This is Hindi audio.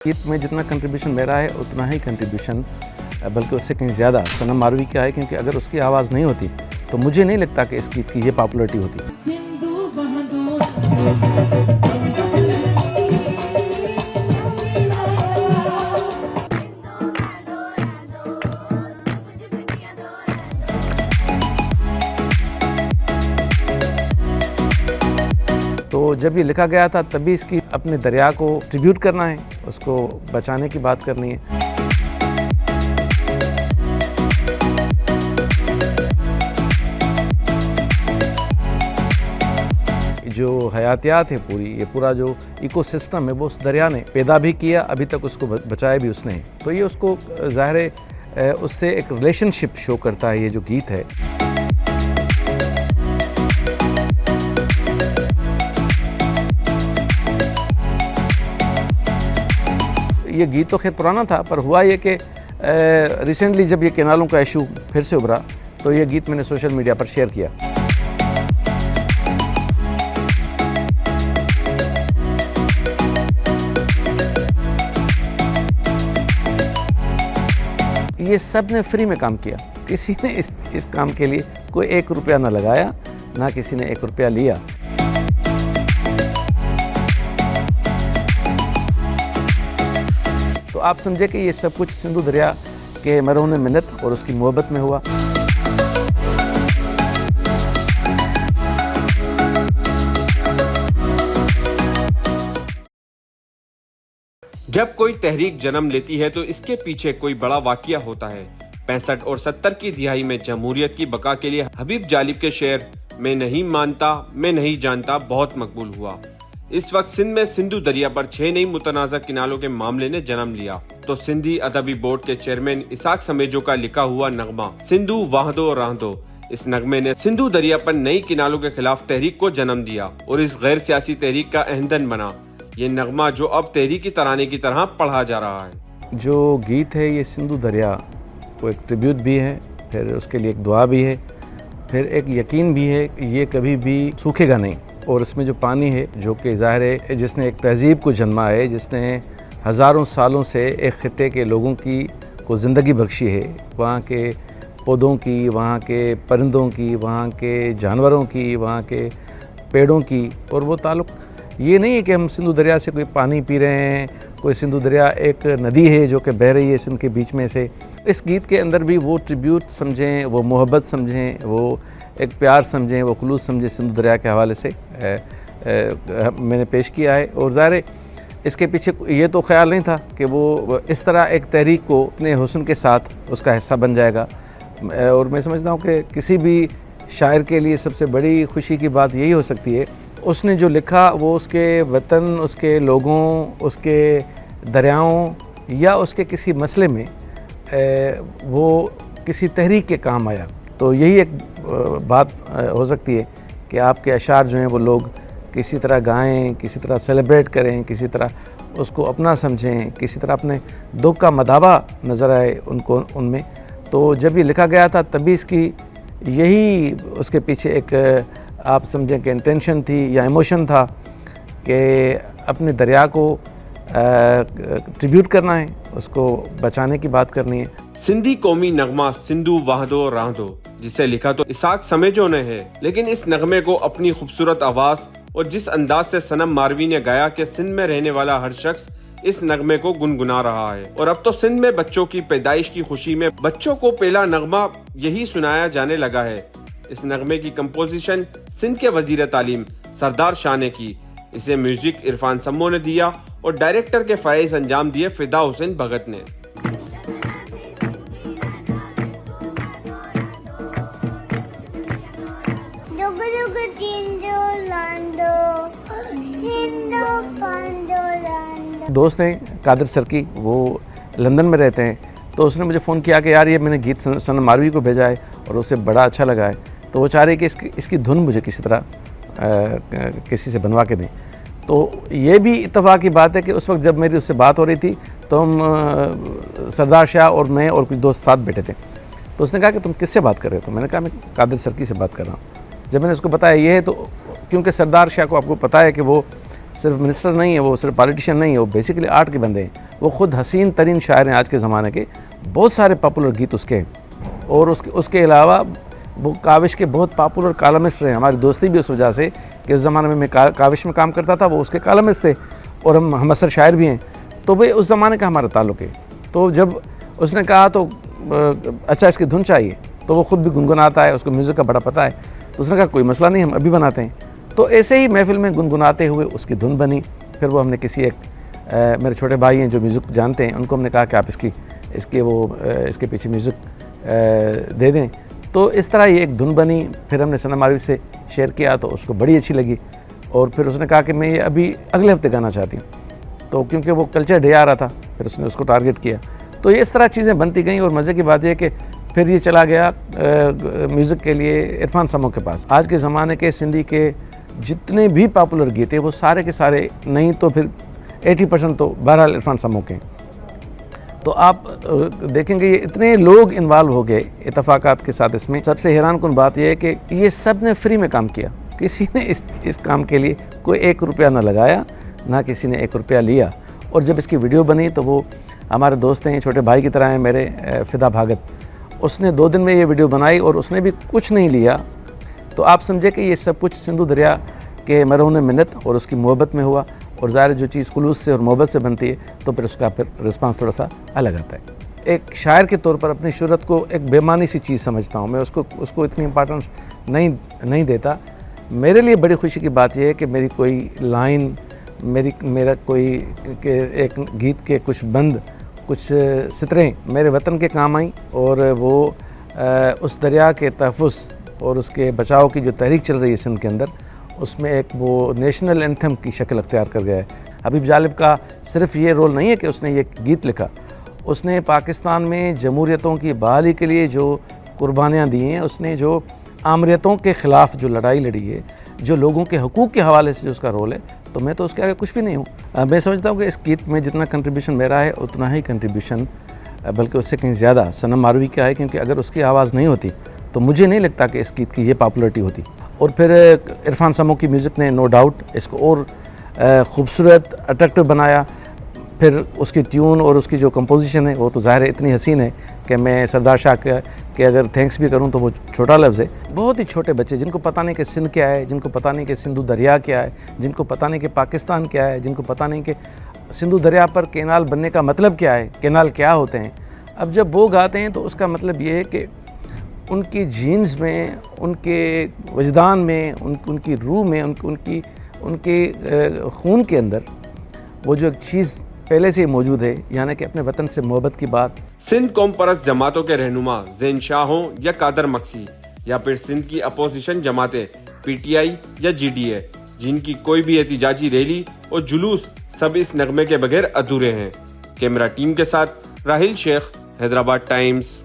गीत में जितना कंट्रीब्यूशन मेरा है उतना ही कंट्रीब्यूशन बल्कि उससे कहीं ज़्यादा सनम मारवी का है, क्योंकि अगर उसकी आवाज़ नहीं होती तो मुझे नहीं लगता कि इस गीत की ये पॉपुलैरिटी होती। तो जब ये लिखा गया था तभी इसकी अपने दरिया को ट्रिब्यूट करना है, उसको बचाने की बात करनी है। जो हयातियात है पूरी, ये पूरा जो इकोसिस्टम है वो उस दरिया ने पैदा भी किया, अभी तक उसको बचाया भी उसने। तो ये उसको ज़ाहिर है उससे एक रिलेशनशिप शो करता है ये जो गीत है। ये गीत तो खैर पुराना था, पर हुआ ये कि रिसेंटली जब ये केनालों का इशू फिर से उभरा तो ये गीत मैंने सोशल मीडिया पर शेयर किया। ये सब ने फ्री में काम किया, किसी ने इस काम के लिए कोई 1 रुपया ना लगाया, ना किसी ने 1 रुपया लिया। तो आप समझे कि ये सब कुछ सिंधु दरिया के मरहून मिन्नत और उसकी मोहब्बत में हुआ। जब कोई तहरीक जन्म लेती है तो इसके पीछे कोई बड़ा वाकया होता है। 65 और 70 की दिहाई में जमहूरियत की बका के लिए हबीब जालिब के शेर मैं नहीं मानता मैं नहीं जानता बहुत मकबूल हुआ। इस वक्त सिंध में सिंधु दरिया पर 6 नई मुतनाज़ा किनालों के मामले ने जन्म लिया तो सिंधी अदबी बोर्ड के चेयरमैन इसाक समेजो का लिखा हुआ नगमा सिंधु वाहदो राहदो, इस नगमे ने सिंधु दरिया पर नई किनालों के खिलाफ तहरीक को जन्म दिया और इस गैर सियासी तहरीक का ईंधन बना। ये नगमा जो अब तहरीकी तराने की तरह पढ़ा जा रहा है। जो गीत है ये सिंधु दरिया को एक ट्रिब्यूट भी है, फिर उसके लिए एक दुआ भी है, फिर एक यकीन भी है कि ये कभी भी सूखेगा नहीं। और इसमें जो पानी है जो कि ज़ाहिर है जिसने एक तहज़ीब को जन्मा है, जिसने हज़ारों सालों से एक ख़ित्ते के लोगों की को ज़िंदगी बख्शी है, वहाँ के पौधों की, वहाँ के परिंदों की, वहाँ के जानवरों की, वहाँ के पेड़ों की। और वो ताल्लुक़ ये नहीं है कि हम सिंधु दरिया से कोई पानी पी रहे हैं, कोई सिंधु दरिया एक नदी है जो कि बह रही है सिंध के बीच में से। इस गीत के अंदर भी वो ट्रिब्यूट समझें, वो मोहब्बत समझें, वो एक प्यार समझें, वो खुलूस समझें सिंधु दरिया के हवाले से मैंने पेश किया है। और ज़ाहिर है इसके पीछे ये तो ख्याल नहीं था कि वो इस तरह एक तहरीक को अपने हुस्न के साथ उसका हिस्सा बन जाएगा। और मैं समझता हूँ कि किसी भी शायर के लिए सबसे बड़ी खुशी की बात यही हो सकती है उसने जो लिखा वो उसके वतन, उसके लोगों, उसके दरियाओं या उसके किसी मसले में वो किसी तहरीक के काम आया। तो यही एक बात हो सकती है कि आपके अशार जो हैं वो लोग किसी तरह गाएं, किसी तरह सेलिब्रेट करें, किसी तरह उसको अपना समझें, किसी तरह अपने दुख का मदावा नज़र आए उनको उनमें। तो जब ये लिखा गया था तभी इसकी यही उसके पीछे एक आप समझें कि इंटेंशन थी या इमोशन था कि अपने दरिया को ट्रिब्यूट करना है, उसको बचाने की बात करनी है। सिंधी कौमी नगमा सिंधु वाहदो राहदो जिसे लिखा तो इसाक समेजो ने है, लेकिन इस नगमे को अपनी खूबसूरत आवाज़ और जिस अंदाज से सनम मारवी ने गाया कि सिंध में रहने वाला हर शख्स इस नगमे को गुनगुना रहा है। और अब तो सिंध में बच्चों की पैदाइश की खुशी में बच्चों को पहला नगमा यही सुनाया जाने लगा है। इस नगमे की कंपोजिशन सिंध के वजीर तालीम सरदार शाह ने की। इसे म्यूजिक इरफान सम्मो ने दिया और डायरेक्टर के फ़राइज़ अंजाम दिए फिदा हुसैन भगत ने। दोस्त हैं कादिर सरकी, वो लंदन में रहते हैं, तो उसने मुझे फ़ोन किया कि यार ये मैंने गीत सनम मारवी को भेजा है और उसे बड़ा अच्छा लगा है, तो वो चाह रहे कि इसकी धुन मुझे किसी तरह किसी से बनवा के दें। तो ये भी इत्तेफाक की बात है कि उस वक्त जब मेरी उससे बात हो रही थी तो हम सरदार शाह और मैं और कुछ दोस्त साथ बैठे थे। तो उसने कहा कि तुम किससे बात कर रहे हो? तो मैंने कहा मैं कादिर सरकी से बात कर रहा हूँ। जब मैंने उसको बताया ये है, तो क्योंकि सरदार शाह को आपको पता है कि वो सिर्फ मिनिस्टर नहीं है, वो सिर्फ पॉलिटिशियन नहीं है, वो बेसिकली आर्ट के बंदे हैं। वो ख़ुद हसीन तरीन शायर हैं आज के ज़माने के, बहुत सारे पॉपुलर गीत उसके हैं। और उसके अलावा वो काविश के बहुत पॉपुलर कॉलमिस्ट रहे। हमारी दोस्ती भी उस वजह से कि उस ज़माने में मैं काविश में काम करता था, वो उसके कॉलमिस्ट थे और हम असर शायर भी हैं, तो भाई उस ज़माने का हमारा ताल्लुक़ है। तो जब उसने कहा तो अच्छा इसकी धुन चाहिए, तो वो ख़ुद भी गुनगुनाता है, उसको म्यूज़िक का बड़ा पता है, तो उसने कहा कोई मसला नहीं, हम अभी बनाते हैं। तो ऐसे ही महफिल में गुनगुनाते हुए उसकी धुन बनी। फिर वो हमने किसी एक मेरे छोटे भाई हैं जो म्यूज़िक जानते हैं, उनको हमने कहा कि आप इसके पीछे म्यूज़िक दे दें। तो इस तरह ये एक धुन बनी। फिर हमने सनम आरवी से शेयर किया तो उसको बड़ी अच्छी लगी, और फिर उसने कहा कि मैं ये अभी अगले हफ्ते गाना चाहती हूँ। तो क्योंकि वो कल्चर डे आ रहा था, फिर उसने उसको टारगेट किया। तो ये इस तरह चीज़ें बनती गईं, और मज़े की बात यह कि फिर ये चला गया म्यूज़िक के लिए इरफान समो के पास। आज के ज़माने के सिंधी के जितने भी पॉपुलर गीत हैं वो सारे के सारे, नहीं तो फिर 80% तो बहरहाल इरफान समो के। तो आप देखेंगे ये इतने लोग इन्वॉल्व हो गए इत्तफाकात के साथ इसमें। सबसे हैरानकुन बात यह है कि ये सब ने फ्री में काम किया, किसी ने इस काम के लिए कोई 1 रुपया ना लगाया, ना किसी ने 1 रुपया लिया। और जब इसकी वीडियो बनी तो वो हमारे दोस्त हैं, छोटे भाई की तरह हैं मेरे, फिदा भागत, उसने 2 दिन में ये वीडियो बनाई और उसने भी कुछ नहीं लिया। तो आप समझे कि ये सब कुछ सिंधु दरिया के मरहून मिन्नत और उसकी मोहब्बत में हुआ। और ज़ाहिर जो चीज़ खुलूस से और मोहब्बत से बनती है तो फिर उसका रिस्पांस थोड़ा सा अलग आता है। एक शायर के तौर पर अपनी शोहरत को एक बेमानी सी चीज़ समझता हूँ मैं, उसको इतनी इम्पोर्टेंस नहीं देता। मेरे लिए बड़ी खुशी की बात यह है कि मेरी कोई लाइन, मेरा कोई एक गीत के कुछ बंद, कुछ सितरें मेरे वतन के काम आई, और वो उस दरिया के तहफ़्फ़ुज़ और उसके बचाव की जो तहरीक चल रही है सिंध के अंदर, उसमें एक वो नेशनल एंथम की शक्ल अख्तियार कर गया है। हबीब जालिब का सिर्फ ये रोल नहीं है कि उसने ये गीत लिखा, उसने पाकिस्तान में जमहूरियतों की बहाली के लिए जो कुर्बानियाँ दी हैं, उसने जो आमरियतों के ख़िलाफ़ जो लड़ाई लड़ी है, जो लोगों के हकूक़ के हवाले से जो उसका रोल है, तो मैं तो उसके आगे कुछ भी नहीं हूँ। मैं समझता हूँ कि इस गीत में जितना कंट्रीब्यूशन मेरा है उतना ही कंट्रीब्यूशन, बल्कि उससे कहीं ज़्यादा सनम आरवी का है, क्योंकि अगर उसकी आवाज़ नहीं होती तो मुझे नहीं लगता कि इस गीत की ये पॉपुलरिटी होती। और फिर इरफान समो की म्यूज़िक ने नो डाउट इसको और ख़ूबसूरत, अट्रैक्टिव बनाया। फिर उसकी ट्यून और उसकी जो कंपोजिशन है वो तो ज़ाहिर है इतनी हसीन है कि मैं सरदार शाह के अगर थैंक्स भी करूं तो वो छोटा लफ्ज़ है। बहुत ही छोटे बच्चे जिनको पता नहीं कि सिंध क्या है, जिनको पता नहीं कि सिंधु दरिया क्या है, जिनको पता नहीं कि पाकिस्तान क्या है, जिनको पता नहीं कि सिंधु दरिया पर कैनाल बनने का मतलब क्या है, कैनाल क्या होते हैं, अब जब वो गाते हैं तो उसका मतलब ये है कि उनकी जीन्स में, उनके वजदान में, उनकी रूह में, उनके खून के अंदर वो जो चीज़ पहले से ही मौजूद है, यानी कि अपने वतन से मोहब्बत की बात। सिंध कौम परस्त जमातों के रहनुमा ज़ैन शाह हों या कादर मक्सी, या फिर सिंध की अपोजिशन जमातें PTI या GDA, जिनकी कोई भी एहतिजाजी रैली और जुलूस, सब इस नगमे के बगैर अधूरे हैं। कैमरा टीम के साथ राहिल शेख, हैदराबाद टाइम्स।